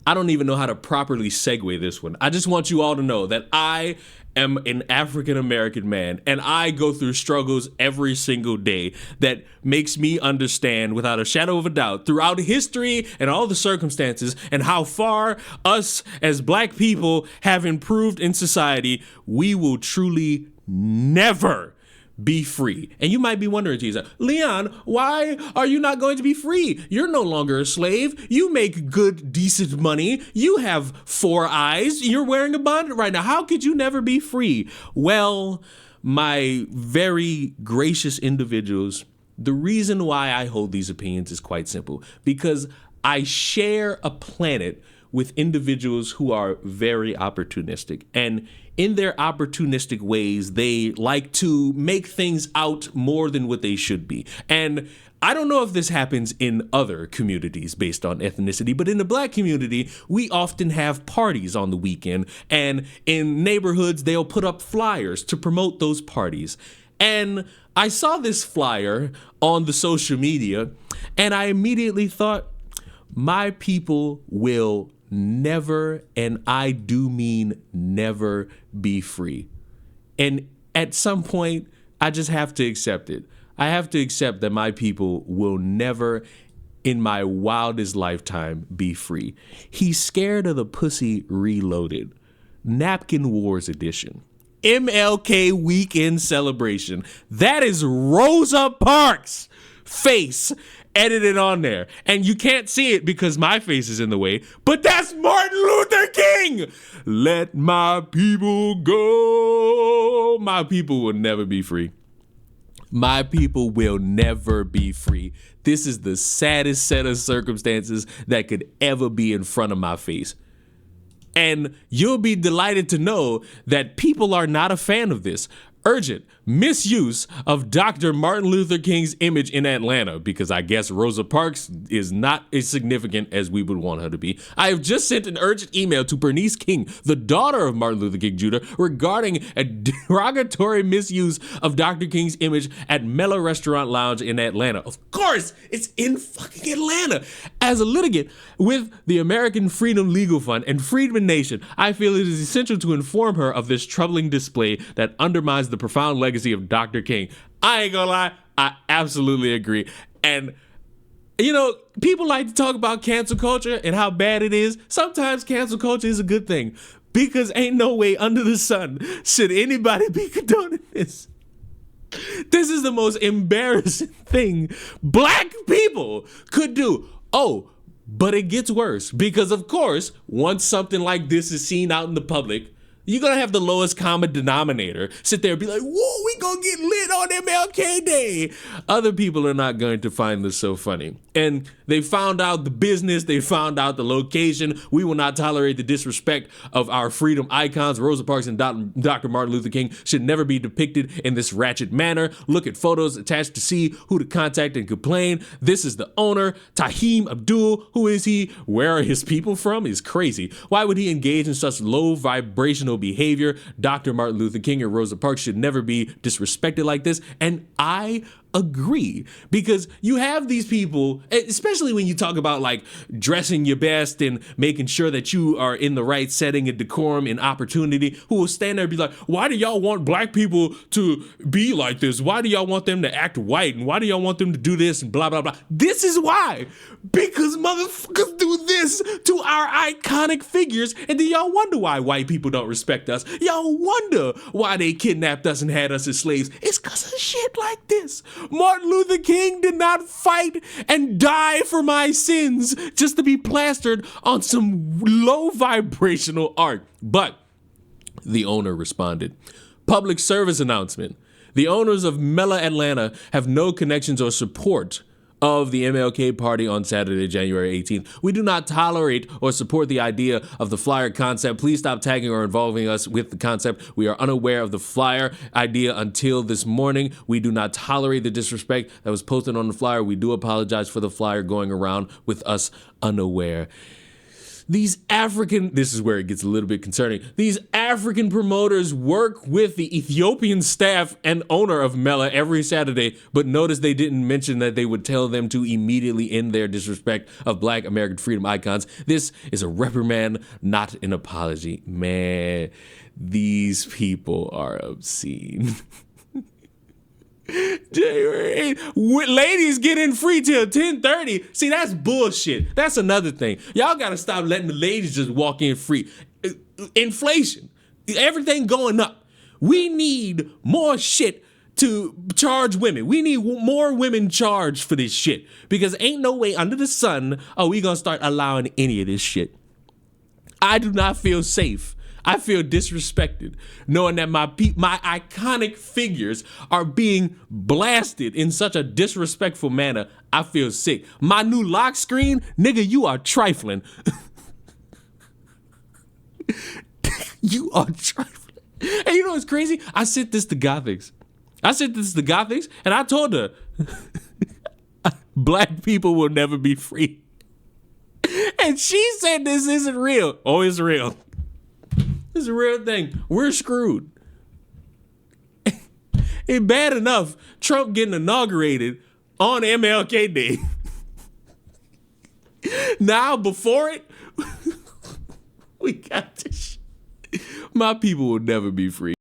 I don't even know how to properly segue this one. I just want you all to know that I am an African American man and I go through struggles every single day that makes me understand without a shadow of a doubt throughout history and all the circumstances and how far us as black people have improved in society. We will truly never be free. And you might be wondering to yourself, Leon, why are you not going to be free? You're no longer a slave. You make good, decent money. You have 4 eyes. You're wearing a bonnet right now. How could you never be free? Well, my very gracious individuals, the reason why I hold these opinions is quite simple. Because I share a planet with individuals who are very opportunistic. And in their opportunistic ways, they like to make things out more than what they should be. And I don't know if this happens in other communities based on ethnicity, but in the black community, we often have parties on the weekend. And in neighborhoods, they'll put up flyers to promote those parties. And I saw this flyer on the social media, and I immediately thought, my people will never, and I do mean never, be free. And at some point, I just have to accept it. I have to accept that my people will never, in my wildest lifetime, be free. He's scared of the pussy reloaded. Napkin Wars edition. MLK weekend celebration. That is Rosa Parks' face edited on there. And you can't see it because my face is in the way, but that's Martin Luther King. Let my people go. My people will never be free. My people will never be free. This is the saddest set of circumstances that could ever be in front of my face. And you'll be delighted to know that people are not a fan of this. Urgent misuse of Dr. Martin Luther King's image in Atlanta, because I guess Rosa Parks is not as significant as we would want her to be. I have just sent an urgent email to Bernice King, the daughter of Martin Luther King Jr., regarding a derogatory misuse of Dr. King's image at Mela Restaurant Lounge in Atlanta. Of course, it's in fucking Atlanta. As a litigant with the American Freedom Legal Fund and Freedman Nation, I feel it is essential to inform her of this troubling display that undermines the profound legacy of Dr. King. I ain't gonna lie, I absolutely agree. And you know, people like to talk about cancel culture and how bad it is. Sometimes cancel culture is a good thing, because ain't no way under the sun should anybody be condoning this. This is the most embarrassing thing black people could do. Oh, but it gets worse, because of course, once something like this is seen out in the public, you're gonna have the lowest common denominator sit there and be like, whoa, we gonna get lit on MLK Day. Other people are not going to find this so funny. And they found out the business, they found out the location. We will not tolerate the disrespect of our freedom icons. Rosa Parks and Dr. Martin Luther King should never be depicted in this ratchet manner. Look at photos attached to see who to contact and complain. This is the owner, Taheem Abdul. Who is he? Where are his people from? He's crazy. Why would he engage in such low vibrational behavior? Dr. Martin Luther King and Rosa Parks should never be disrespected like this. And I agree, because you have these people, especially when you talk about like dressing your best and making sure that you are in the right setting and decorum and opportunity, who will stand there and be like, why do y'all want black people to be like this? Why do y'all want them to act white? And why do y'all want them to do this and blah, blah, blah? This is why. Because motherfuckers do this to our iconic figures, and then y'all wonder why white people don't respect us. Y'all wonder why they kidnapped us and had us as slaves. It's because of shit like this. Martin Luther King did not fight and die for my sins just to be plastered on some low vibrational art. But the owner responded. Public service announcement. The owners of Mela Atlanta have no connections or support of the MLK party on Saturday, January 18th. We do not tolerate or support the idea of the flyer concept. Please stop tagging or involving us with the concept. We are unaware of the flyer idea until this morning. We do not tolerate the disrespect that was posted on the flyer. We do apologize for the flyer going around with us unaware. This is where it gets a little bit concerning. These African promoters work with the Ethiopian staff and owner of Mela every Saturday, but notice they didn't mention that they would tell them to immediately end their disrespect of Black American freedom icons. This is a reprimand, not an apology. Man, these people are obscene. January 8th. Ladies get in free till 10:30. See, that's bullshit. That's another thing. Y'all gotta stop letting the ladies just walk in free. Inflation, everything going up. We need more shit to charge women. We need more women charged for this shit, because ain't no way under the sun are we gonna start allowing any of this shit. I do not feel safe. I feel disrespected knowing that my iconic figures are being blasted in such a disrespectful manner. I feel sick. My new lock screen, nigga, you are trifling. You are trifling. And you know what's crazy? I sent this to Gothics, and I told her, Black people will never be free. And she said this isn't real. Oh, it's real. It's a real thing. We're screwed. It's bad enough Trump getting inaugurated on MLK Day. Now, before it, we got this shit. My people will never be free.